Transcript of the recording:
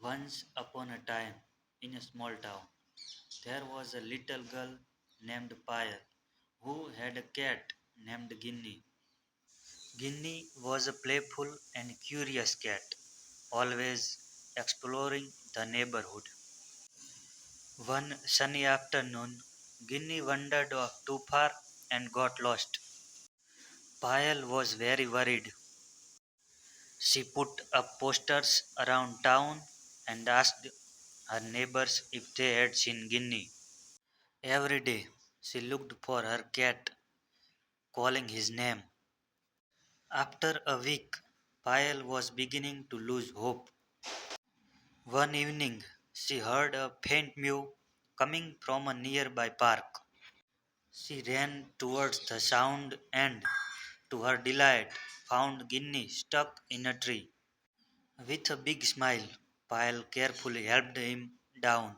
Once upon a time, in a small town, there was a little girl named Payal who had a cat named Ginny. Ginny was a playful and curious cat, always exploring the neighborhood. One sunny afternoon, Ginny wandered off too far and got lost. Payal was very worried. She put up posters around town and asked her neighbors if they had seen Ginny. Every day she looked for her cat, calling his name. After a week, Payal was beginning to lose hope. One evening, she heard a faint mew coming from a nearby park. She ran towards the sound and, to her delight, found Ginny stuck in a tree. With a big smile, Payal carefully helped him down.